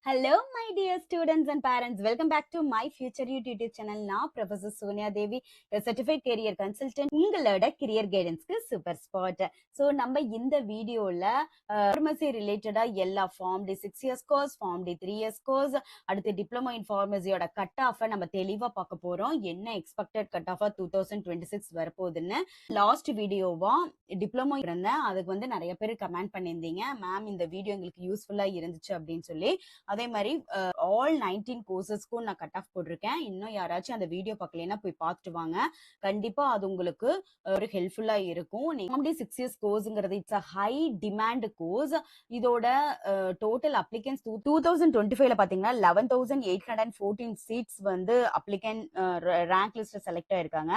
Hello, my dear students and parents. Welcome back to my Future You YouTube channel. நான் Professor Sonia Devi, a certified career consultant. உங்களோட career guidanceக்கு super spot. So நம்ம இந்த வீடியோல pharmacy ரிலேட்டடா எல்லா pharm D 6 years course, pharm D 3 years course, அடுத்து diploma in ஃபார்மசியோட கட் ஆஃபை நம்ம தெளிவா பார்க்க போறோம். என்ன எக்ஸ்பெக்டட் கட் ஆஃபா 2026 வரப்போகுதுன்னு. லாஸ்ட் வீடியோவா டிப்ளமோ இருந்தேன், அதுக்கு வந்து நிறைய பேர் கமெண்ட் பண்ணியிருந்தீங்க, மேம் இந்த வீடியோ எங்களுக்கு யூஸ்ஃபுல்லா இருந்துச்சு அப்படின்னு சொல்லி. அதே மாதிரி ஆல் 19 கோர்சஸ்க்கும் நான் கட் ஆஃப் போட்டிருக்கேன். இன்னும் யாராச்சும் அந்த வீடியோ பார்க்கலன்னா போய் பார்த்துட்டு வாங்க. கண்டிப்பா அது உங்களுக்கு ஒரு ஹெல்ப்ஃபுல்லா இருக்கும். நீங்க 6 இயர்ஸ் கோர்ஸ்ங்கிறது it's a high demand course. இதோட டோட்டல் அப்ளிகன்ஸ் 2025ல பாத்தீங்கன்னா 11,814 சீட்ஸ் வந்து அப்ளிகன் ரேங்க் லிஸ்ட் செலக்ட் ஆயிருக்காங்க.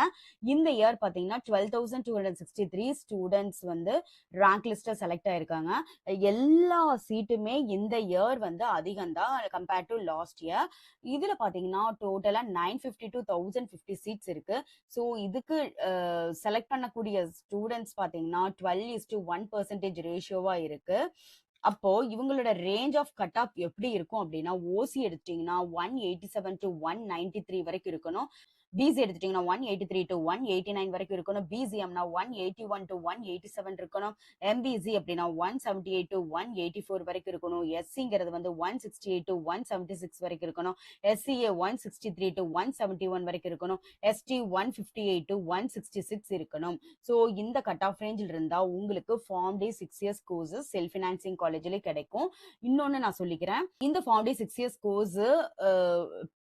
இந்த இயர் பாத்தீங்கன்னா 12,263 ஸ்டூடெண்ட்ஸ் வந்து ரேங்க் லிஸ்ட் செலக்ட் ஆயிருக்காங்க. எல்லா சீட்டுமே இந்த இயர் வந்து அதிகம் தான் கம்பேர்ட் டு லாஸ்ட் இயர். இதுல பாத்தீங்கன்னா டோட்டலா 952,050 சீட்ஸ் இருக்கு. ஸோ இதுக்கு செலக்ட் பண்ணக்கூடிய ஸ்டூடெண்ட்ஸ் பாத்தீங்கன்னா 12:1% ரேஷியோவா இருக்கு. அப்போ இவங்களோட ரேஞ்ச் ஆஃப் கட் ஆஃப் எப்படி இருக்கும் அப்படின்னா, ஓசி எடுத்துட்டீங்கன்னா 187 to 193 வரைக்கும் இருக்கணும். பிசி எடுத்துட்டீங்கன்னா 183 to 189 வரைக்கும் இருக்கணும். பிசிஎம்னா 181 to 187 இருக்கணும். எம்பிசி அப்படின்னா 178 to 184 வரைக்கும் இருக்கணும். எஸ்சிங்கிறது வந்து 168 to 176 வரைக்கும் இருக்கணும். எஸ்சிஏ 163 to 171 வரைக்கும் இருக்கணும். எஸ்டி 158 to 166 இருக்கணும். ஸோ இந்த கட் ஆஃப் ரேஞ்சில் இருந்தா உங்களுக்கு ஃபார்ம் டே 6 இயர்ஸ் கோர்ஸ் செல்ஃப் ஃபினான்சிங் காலேஜ்ல கிடைக்கும். இன்னொன்னு நான் சொல்லிக்கிறேன், இந்த ஃபார்ம் டே 6 இயர்ஸ் கோர்ஸ்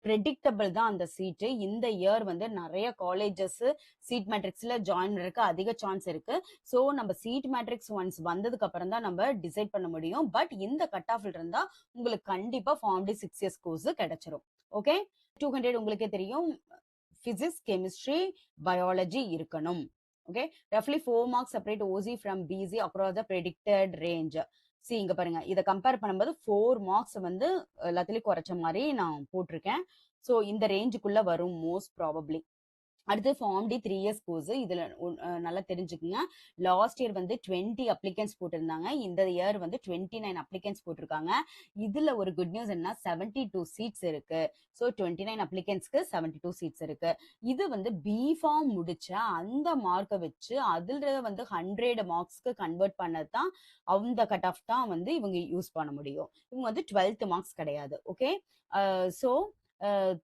ப்ரெடிக்டபிள் தான் அந்த சீட்டு. இந்த இயர் வந்து நிறைய காலேஜஸ் சீட் மேட்ரிக்ஸ்ல ஜாயின் பண்றதுக்கு அதிக சான்ஸ் இருக்கு. ஸோ நம்ம சீட் மேட்ரிக்ஸ் ஒன்ஸ் வந்ததுக்கு அப்புறம் தான் நம்ம டிசைட் பண்ண முடியும். பட் இந்த கட் ஆஃப்ல இருந்தா உங்களுக்கு கண்டிப்பா ஃபார்ம் டி 6 இயர்ஸ் கோர்ஸ் கிடைச்சிரும். ஓகே, 200 உங்களுக்கே தெரியும், பிசிக்ஸ், கெமிஸ்ட்ரி, பயாலஜி இருக்கணும். ஓகே, ரஃப்லி 4 marks separate OC from BC across the predicted range. See இங்க பாருங்க, இதை கம்பேர் பண்ணும்போது 4 மார்க்ஸ் வந்து எல்லாத்துலயும் குறைச்ச மாதிரி நான் போட்டிருக்கேன். ஸோ இந்த ரேஞ்சுக்குள்ள வரும் மோஸ்ட் ப்ராபப்ளி. அடுத்து ஃபார்ம் டி 3 இயர்ஸ் கோர்ஸ். இதுல நல்லா தெரிஞ்சுக்குங்க, லாஸ்ட் இயர் வந்து 20 அப்ளிகன்ஸ் போட்டிருந்தாங்க. இந்த இயர் வந்து 29 அப்ளிகன்ஸ் போட்டிருக்காங்க. இதுல ஒரு குட் நியூஸ் என்ன, 72 சீட்ஸ் இருக்கு. ஸோ 29 அப்ளிகன்ஸ்க்கு 72 சீட்ஸ் இருக்கு. இது வந்து பி ஃபார்ம் முடிச்ச அந்த மார்க்கை வச்சு அதுல வந்து 100 மார்க்ஸ்க்கு கன்வெர்ட் பண்ணது தான், அந்த கட் ஆஃப் தான் வந்து இவங்க யூஸ் பண்ண முடியும். இவங்க வந்து 12th மார்க்ஸ் கிடையாது. ஓகே, ஸோ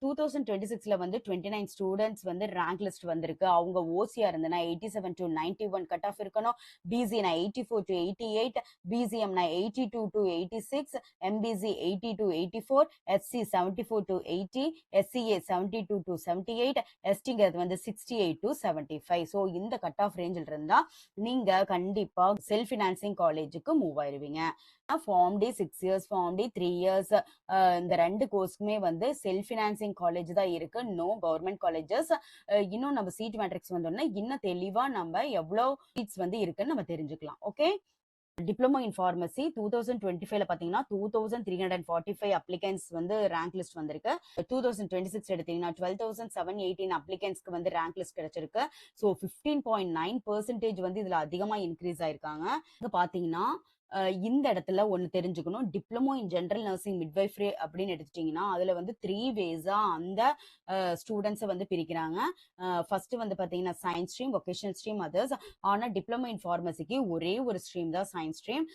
2026ல வந்து 29 ஸ்டூடெண்ட்ஸ் வந்து ரேங்க் லிஸ்ட் வந்திருக்கு. அவங்க ஓசியா இருந்தனா 87 to 91 கட் ஆஃப் இருக்கணும். பிசினா 84 to 88, பிசிஎம்னா 82 to 86, MBC 80 to 84, SC 74 to 80, SCA 72 to 78, எஸ்டிங்கிறது வந்து 68 to 75. ஸோ இந்த கட் ஆஃப் ரேஞ்சில் இருந்தா நீங்க கண்டிப்பா செல்ஃப் ஃபினான்சிங் காலேஜுக்கு மூவ் ஆயிருவீங்க. Pharm D 6 years, pharm D 3 years, இந்த ரெண்டு கோர்ஸ்க்குமே வந்து செல்ஃப் ஃபினான்சிங் காலேஜ் தான் இருக்கு, நோ கவர்மெண்ட் காலேஜஸ். இன்னும் நம்ம சீட் மேட்ரிக்ஸ் வந்தோம்னா இன்னும் தெளிவா நம்ம எவ்வளவு சீட்ஸ் வந்து இருக்குன்னு நம்ம தெரிஞ்சுக்கலாம். ஓகே, டிப்ளமோ இன் ஃபார்மசி 2025ல பாத்தீங்கன்னா 2345 அப்ளிகன்ஸ் வந்து ரேங்க் லிஸ்ட் வந்திருக்கு. 2026 எடுத்தீங்கன்னா 12,718 அப்ளிகன்ஸ்க்கு வந்து ரேங்க் லிஸ்ட் கிடைச்சிருக்கு. ஸோ 15.9% வந்து இதுல அதிகமா இன்க்ரீஸ் ஆயிருக்காங்க. பாத்தீங்கன்னா இந்த இடத்துல ஒண்ணு தெரிஞ்சுக்கணும், diploma in general nursing midwifery அப்படின்னு எடுத்துட்டீங்கன்னா அதுல வந்து 3 வேஸா அந்த ஸ்டூடெண்ட்ஸை வந்து பிரிக்கிறாங்க. ஃபர்ஸ்ட் வந்து பாத்தீங்கன்னா science stream, vocational stream, others. ஆனா டிப்ளமோ இன் ஃபார்மசிக்கு ஒரே ஒரு ஸ்ட்ரீம் தான் சயின்ஸ் ஸ்ட்ரீம்.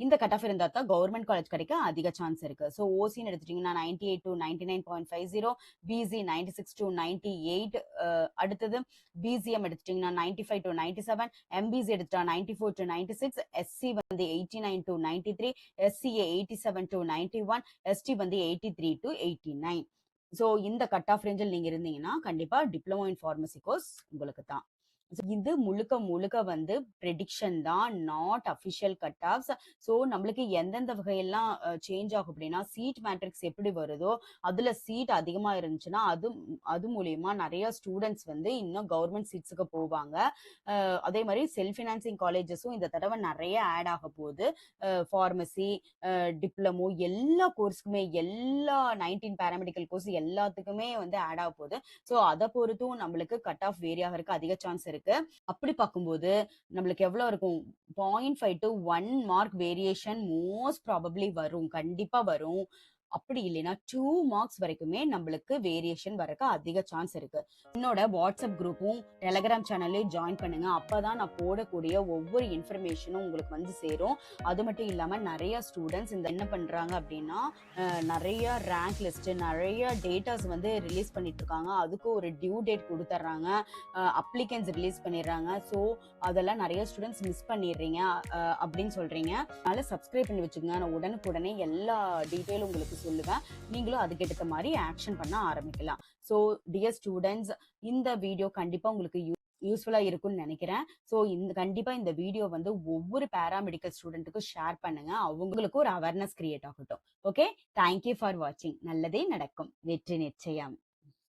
இந்த கட் ஆஃப் இருந்தா தான் கவர்மெண்ட் காலேஜ் கிடைக்க அதிக சான்ஸ் இருக்கு. ஸோ ஓசின்னு எடுத்துட்டீங்கன்னா 98 to 99.50, பிசி 96 to 98, அடுத்தது பிசிஎம் எடுத்துட்டீங்கன்னா 95 to 97, எம்பிசி எடுத்துட்டா 94 to 96, எஸ்சி வந்து 89 to 93, SCA 87 to 91, ST வந்து 83 to 89. ஸோ இந்த கட் ஆஃப் ரேஞ்சில் நீங்க இருந்தீங்கன்னா கண்டிப்பா டிப்ளமோ இன் ஃபார்மசி கோர்ஸ் உங்களுக்கு தான். இது முழுக்க முழுக்க வந்து ப்ரெடிக்ஷன் தான், not official cut of. So நம்மளுக்கு எந்தெந்த வகையெல்லாம் சேஞ்ச் ஆகும் அப்படின்னா, சீட் மேட்ரிக்ஸ் எப்படி வருதோ அதுல சீட் அதிகமா இருந்துச்சுன்னா அது மூலியமா நிறைய ஸ்டூடெண்ட்ஸ் வந்து இன்னும் கவர்மெண்ட் சீட்ஸுக்கு போவாங்க. அதே மாதிரி செல்ஃப் ஃபினான்சிங் காலேஜஸும் இந்த தடவை நிறைய ஆட் ஆக போகுது. ஃபார்மசி, டிப்ளமோ எல்லா கோர்ஸுக்குமே, எல்லா 19 பேராமெடிக்கல் கோர்ஸ் எல்லாத்துக்குமே வந்து ஆட் ஆக போகுது. ஸோ அதை பொறுத்தும் நம்மளுக்கு கட் ஆஃப் வேரி ஆகிறதுக்கு அதிக சான்ஸ் இருக்கு. அப்படி பார்க்கும்போது நம்மளுக்கு எவ்வளவு இருக்கும், 0.5 to 1 mark variation most probably வரும், கண்டிப்பா வரும். அப்படி இல்லைன்னா 2 மார்க்ஸ் வரைக்குமே நம்மளுக்கு வேரியேஷன் வரக்கு அதிக சான்ஸ் இருக்கு. என்னோட வாட்ஸ்அப் குரூப்பும் டெலகிராம் சேனல்லையும் ஜாயின் பண்ணுங்க. அப்பதான் நான் போடக்கூடிய ஒவ்வொரு இன்ஃபர்மேஷனும் உங்களுக்கு வந்து சேரும். அது மட்டும் இல்லாம நிறைய ஸ்டூடெண்ட்ஸ் இந்த என்ன பண்றாங்க அப்படின்னா நிறைய ரேங்க் லிஸ்ட் நிறைய டேட்டாஸ் வந்து ரிலீஸ் பண்ணிட்டு இருக்காங்க. அதுக்கு ஒரு டியூ டேட் கொடுத்துட்றாங்க, அப்ளிகன்ஸ் ரிலீஸ் பண்ணிடுறாங்க. ஸோ அதெல்லாம் நிறைய ஸ்டூடெண்ட்ஸ் மிஸ் பண்ணிடுறீங்க அப்படின்னு சொல்றீங்க. அதனால சப்ஸ்கிரைப் பண்ணி வச்சுக்கோங்க. நான் உடனுக்குடனே எல்லா டீட்டெயிலும் உங்களுக்கு சொல்லுவேன். நீங்களும் அதுக்கேற்ற மாதிரி ஆக்ஷன் பண்ண ஆரம்பிக்கலாம். ஸோ டியர் ஸ்டூடெண்ட்ஸ், இந்த வீடியோ கண்டிப்பா உங்களுக்கு யூஸ்ஃபுல்லா இருக்கும்னு நினைக்கிறேன். ஸோ கண்டிப்பா இந்த வீடியோ வந்து ஒவ்வொரு பேராமெடிக்கல் ஸ்டூடெண்ட்டுக்கும் ஷேர் பண்ணுங்க. அவங்களுக்கு ஒரு அவேர்னஸ் கிரியேட் ஆகட்டும். ஓகே, தேங்க்யூ ஃபார் வாட்சிங். நல்லதே நடக்கும். வெற்றி நிச்சயம்.